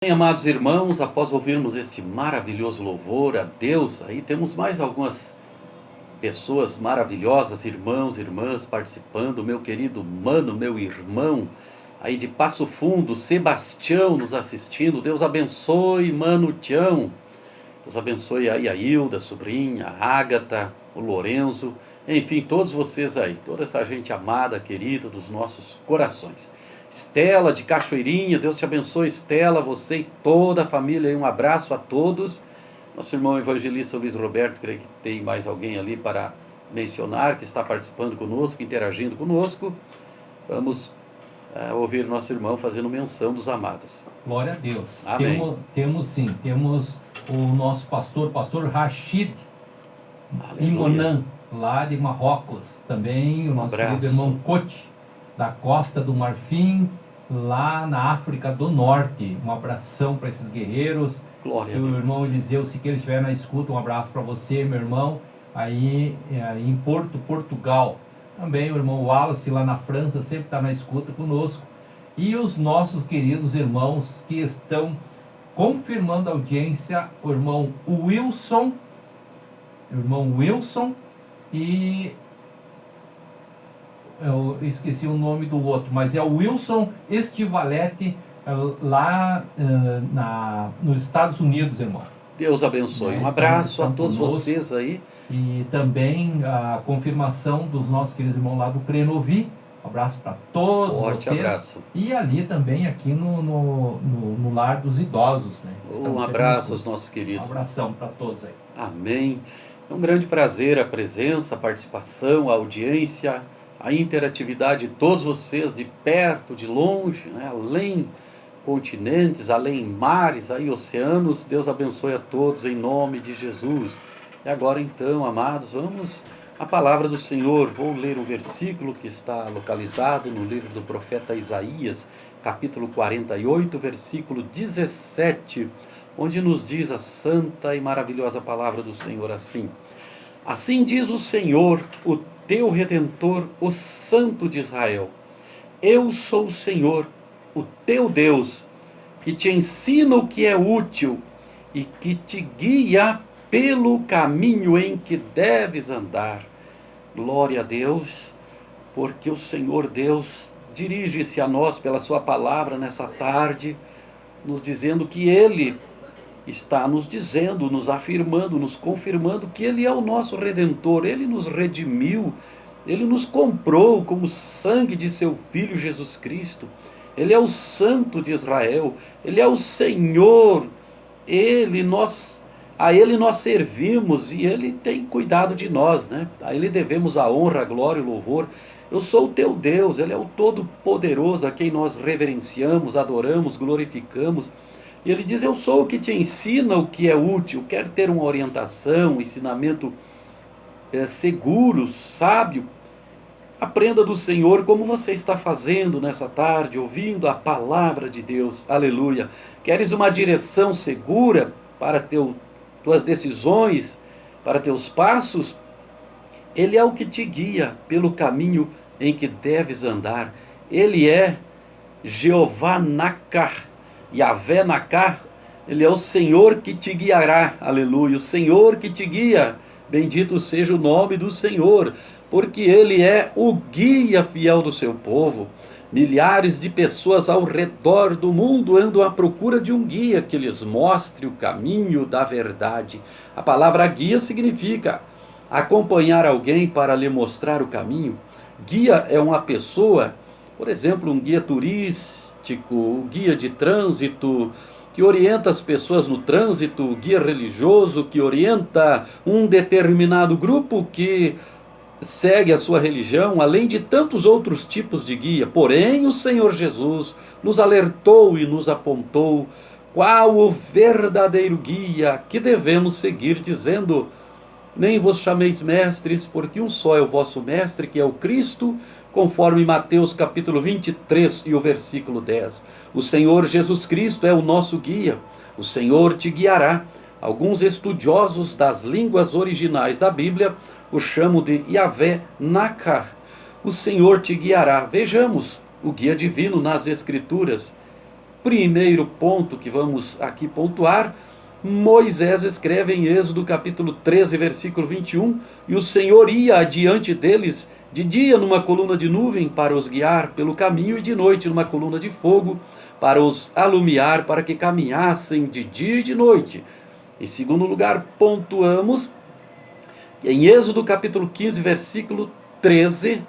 Bem, amados irmãos, após ouvirmos este maravilhoso louvor a Deus, aí temos mais algumas pessoas maravilhosas, irmãos, irmãs, participando. Meu querido Mano, meu irmão, aí de Passo Fundo, Sebastião nos assistindo. Deus abençoe, Mano Tião. Deus abençoe aí a Hilda, a sobrinha, a Ágata, o Lorenzo, enfim, todos vocês aí, toda essa gente amada, querida dos nossos corações. Estela de Cachoeirinha, Deus te abençoe, Estela, você e toda a família, um abraço a todos. Nosso irmão evangelista Luiz Roberto, creio que tem mais alguém ali para mencionar, que está participando conosco, interagindo conosco. Vamos ouvir nosso irmão fazendo menção dos amados. Glória a Deus. Amém. Temos o nosso pastor Rashid Aleluia. Imonan, lá de Marrocos. Também o nosso querido irmão Cote, da Costa do Marfim, lá na África do Norte. Um abração para esses guerreiros. Glória a o Deus. Irmão Eliseu, se ele estiver na escuta, um abraço para você, meu irmão, aí em Portugal. Também o irmão Wallace, lá na França, sempre está na escuta conosco. E os nossos queridos irmãos que estão confirmando a audiência, o irmão Wilson e eu esqueci o nome do outro, mas é o Wilson Estivalete, lá nos Estados Unidos, irmão. Deus abençoe. Um abraço a todos vocês aí. E também a confirmação dos nossos queridos irmãos lá do Crenovi. Um abraço para todos vocês. Abraço. E ali também, aqui no lar dos idosos, né? Um abraço aos nossos queridos. Um abração para todos aí. Amém. É um grande prazer a presença, a participação, a audiência, a interatividade de todos vocês, de perto, de longe, né? Além continentes, além mares, aí oceanos. Deus abençoe a todos em nome de Jesus. E agora então, amados, vamos à palavra do Senhor. Vou ler um versículo que está localizado no livro do profeta Isaías, capítulo 48, versículo 17, onde nos diz a santa e maravilhosa palavra do Senhor assim: assim diz o Senhor, o teu Redentor, o Santo de Israel: eu sou o Senhor, o teu Deus, que te ensina o que é útil e que te guia pelo caminho em que deves andar. Glória a Deus, porque o Senhor Deus dirige-se a nós pela sua palavra nessa tarde, nos dizendo que Ele está nos dizendo, nos afirmando, nos confirmando que Ele é o nosso Redentor. Ele nos redimiu, Ele nos comprou com o sangue de seu Filho Jesus Cristo. Ele é o Santo de Israel, Ele é o Senhor, a Ele nós servimos e Ele tem cuidado de nós, né? A Ele devemos a honra, a glória e o louvor. Eu sou o teu Deus, Ele é o Todo-Poderoso, a quem nós reverenciamos, adoramos, glorificamos. E Ele diz: eu sou o que te ensina o que é útil. Quer ter uma orientação, um ensinamento seguro, sábio? Aprenda do Senhor, como você está fazendo nessa tarde, ouvindo a palavra de Deus. Aleluia. Queres uma direção segura para tuas decisões, para teus passos? Ele é o que te guia pelo caminho em que deves andar. Ele é Jeová Nakar, Yahvé Nakar. Ele é o Senhor que te guiará. Aleluia. O Senhor que te guia. Bendito seja o nome do Senhor, porque Ele é o guia fiel do seu povo. Milhares de pessoas ao redor do mundo andam à procura de um guia que lhes mostre o caminho da verdade. A palavra guia significa acompanhar alguém para lhe mostrar o caminho. Guia é uma pessoa, por exemplo, um guia turístico, um guia de trânsito, que orienta as pessoas no trânsito, o guia religioso que orienta um determinado grupo que segue a sua religião, além de tantos outros tipos de guia. Porém, o Senhor Jesus nos alertou e nos apontou qual o verdadeiro guia que devemos seguir, dizendo: nem vos chameis mestres, porque um só é o vosso mestre, que é o Cristo, conforme Mateus capítulo 23 e o versículo 10. O Senhor Jesus Cristo é o nosso guia. O Senhor te guiará. Alguns estudiosos das línguas originais da Bíblia o chamam de Yahvé Nakar. O Senhor te guiará. Vejamos o guia divino nas Escrituras. primeiro ponto que vamos aqui pontuar, Moisés escreve em Êxodo capítulo 13, versículo 21, e o Senhor ia adiante deles de dia numa coluna de nuvem para os guiar pelo caminho e de noite numa coluna de fogo para os alumiar, para que caminhassem de dia e de noite. Em segundo lugar, pontuamos em Êxodo capítulo 15, versículo 13,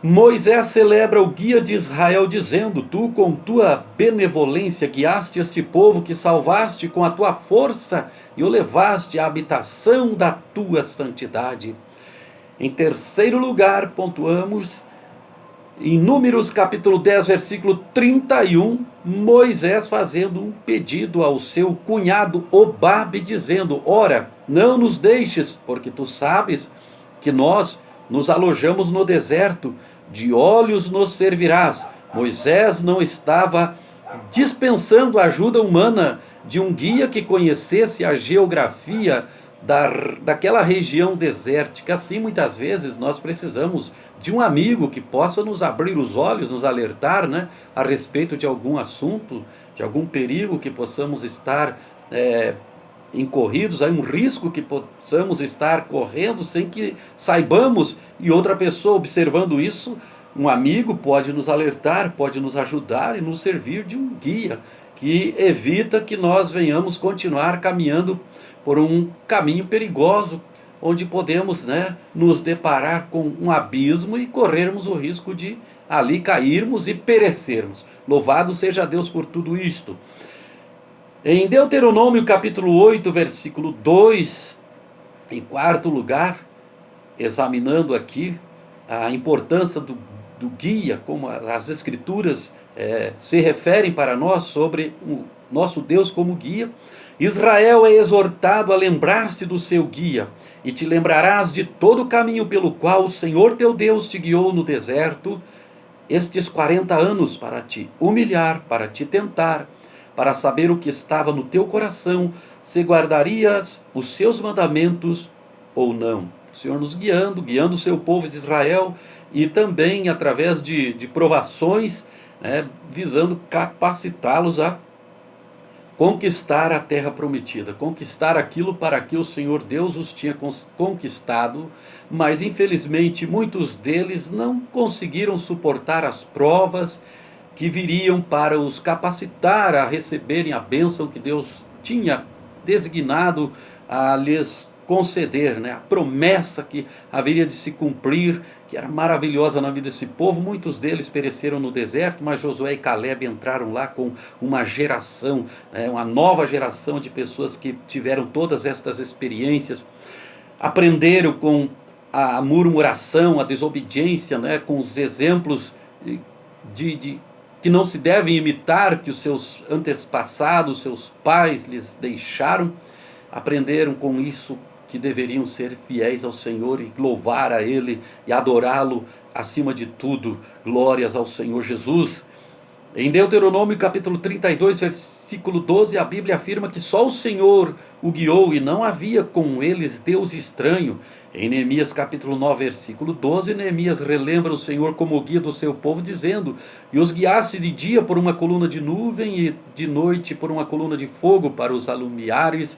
Moisés celebra o guia de Israel dizendo: tu com tua benevolência guiaste este povo que salvaste com a tua força e o levaste à habitação da tua santidade. Em terceiro lugar, pontuamos em Números capítulo 10, versículo 31, Moisés fazendo um pedido ao seu cunhado Obabe, dizendo: ora, não nos deixes, porque tu sabes que nós nos alojamos no deserto, de olhos nos servirás. Moisés não estava dispensando a ajuda humana de um guia que conhecesse a geografia daquela região desértica. Assim, muitas vezes nós precisamos de um amigo que possa nos abrir os olhos, nos alertar, né, a respeito de algum assunto, de algum perigo que possamos estar incorridos, aí um risco que possamos estar correndo sem que saibamos, e outra pessoa observando isso, um amigo pode nos alertar, pode nos ajudar e nos servir de um guia que evita que nós venhamos continuar caminhando por um caminho perigoso, onde podemos, né, nos deparar com um abismo e corrermos o risco de ali cairmos e perecermos. Louvado seja Deus por tudo isto. Em Deuteronômio capítulo 8, versículo 2, em quarto lugar, examinando aqui a importância do guia, como as escrituras se referem para nós sobre o nosso Deus como guia, Israel é exortado a lembrar-se do seu guia, e te lembrarás de todo o caminho pelo qual o Senhor teu Deus te guiou no deserto, estes 40 anos, para te humilhar, para te tentar, para saber o que estava no teu coração, se guardarias os seus mandamentos ou não. O Senhor nos guiando o seu povo de Israel, e também através de provações, visando capacitá-los a conquistar a terra prometida, conquistar aquilo para que o Senhor Deus os tinha conquistado, mas infelizmente muitos deles não conseguiram suportar as provas que viriam para os capacitar a receberem a bênção que Deus tinha designado a lhes conceder, a promessa que haveria de se cumprir, que era maravilhosa na vida desse povo. Muitos deles pereceram no deserto, mas Josué e Caleb entraram lá com uma geração, uma nova geração de pessoas que tiveram todas estas experiências, aprenderam com a murmuração, a desobediência, com os exemplos que não se devem imitar, que os seus antepassados, seus pais lhes deixaram. Aprenderam com isso que deveriam ser fiéis ao Senhor e louvar a Ele e adorá-lo acima de tudo. Glórias ao Senhor Jesus. Em Deuteronômio capítulo 32, versículo 12, a Bíblia afirma que só o Senhor o guiou e não havia com eles Deus estranho. Em Neemias capítulo 9, versículo 12, Neemias relembra o Senhor como guia do seu povo, dizendo: e os guiasse de dia por uma coluna de nuvem e de noite por uma coluna de fogo para os alumiares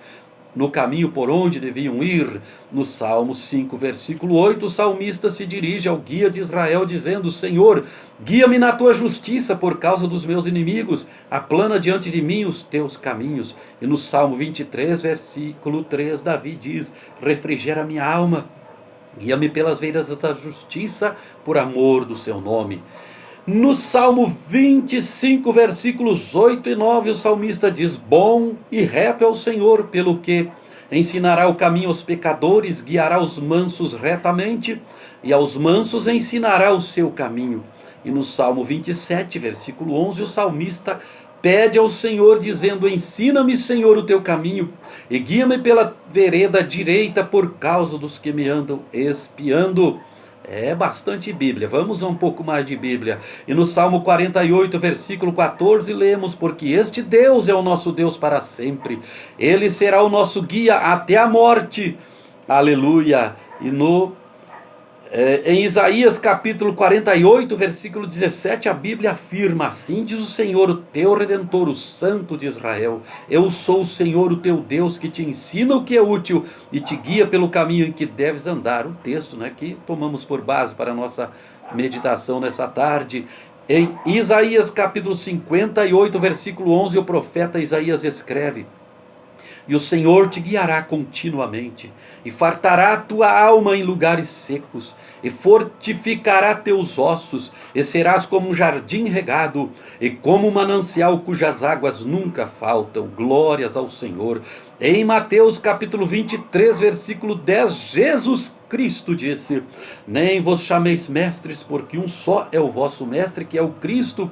no caminho por onde deviam ir. No Salmo 5, versículo 8, o salmista se dirige ao guia de Israel dizendo: Senhor, guia-me na tua justiça por causa dos meus inimigos, aplana diante de mim os teus caminhos. E no Salmo 23, versículo 3, Davi diz: refrigera minha alma, guia-me pelas veredas da justiça por amor do seu nome. No Salmo 25, versículos 8 e 9, o salmista diz: bom e reto é o Senhor, pelo que ensinará o caminho aos pecadores, guiará os mansos retamente, e aos mansos ensinará o seu caminho. E no Salmo 27, versículo 11, o salmista pede ao Senhor, dizendo: ensina-me, Senhor, o teu caminho, e guia-me pela vereda direita por causa dos que me andam espiando. É bastante Bíblia, vamos a um pouco mais de Bíblia. E no Salmo 48, versículo 14, lemos: porque este Deus é o nosso Deus para sempre, Ele será o nosso guia até a morte. Aleluia. E no Em Isaías capítulo 48, versículo 17, a Bíblia afirma: assim diz o Senhor, o teu Redentor, o Santo de Israel: eu sou o Senhor, o teu Deus, que te ensina o que é útil e te guia pelo caminho em que deves andar. Um texto, né, que tomamos por base para a nossa meditação nessa tarde. Em Isaías capítulo 58, versículo 11, o profeta Isaías escreve: e o Senhor te guiará continuamente, e fartará a tua alma em lugares secos, e fortificará teus ossos, e serás como um jardim regado, e como um manancial cujas águas nunca faltam. Glórias ao Senhor. Em Mateus capítulo 23, versículo 10, Jesus Cristo disse: nem vos chameis mestres, porque um só é o vosso mestre, que é o Cristo.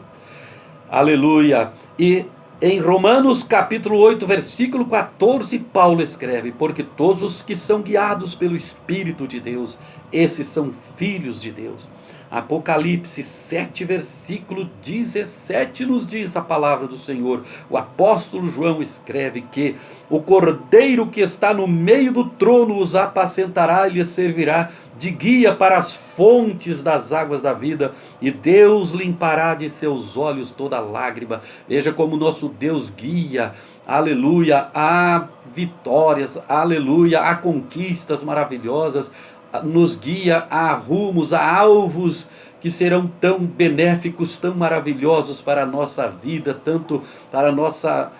Aleluia. E em Romanos capítulo 8, versículo 14, Paulo escreve: porque todos os que são guiados pelo Espírito de Deus, esses são filhos de Deus. Apocalipse 7, versículo 17, nos diz a palavra do Senhor. O apóstolo João escreve que o cordeiro que está no meio do trono os apacentará e lhes servirá de guia para as fontes das águas da vida, e Deus limpará de seus olhos toda lágrima. Veja como nosso Deus guia, aleluia, a vitórias, aleluia, a conquistas maravilhosas, nos guia a rumos, a alvos que serão tão benéficos, tão maravilhosos para a nossa vida, tanto para a nossa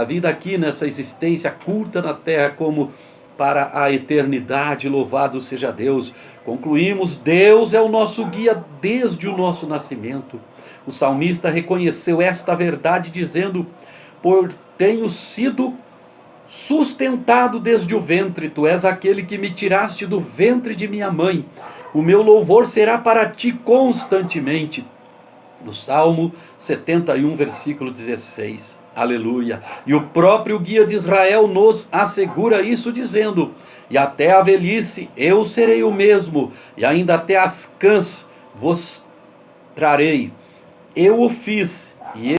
vida aqui nessa existência curta na terra, como para a eternidade. Louvado seja Deus. Concluímos: Deus é o nosso guia desde o nosso nascimento. O salmista reconheceu esta verdade dizendo: por tenho sido sustentado desde o ventre, tu és aquele que me tiraste do ventre de minha mãe. O meu louvor será para ti constantemente. No Salmo 71, versículo 16. Aleluia. E o próprio guia de Israel nos assegura isso, dizendo: e até a velhice eu serei o mesmo, e ainda até as cãs vos trarei. Eu o fiz, e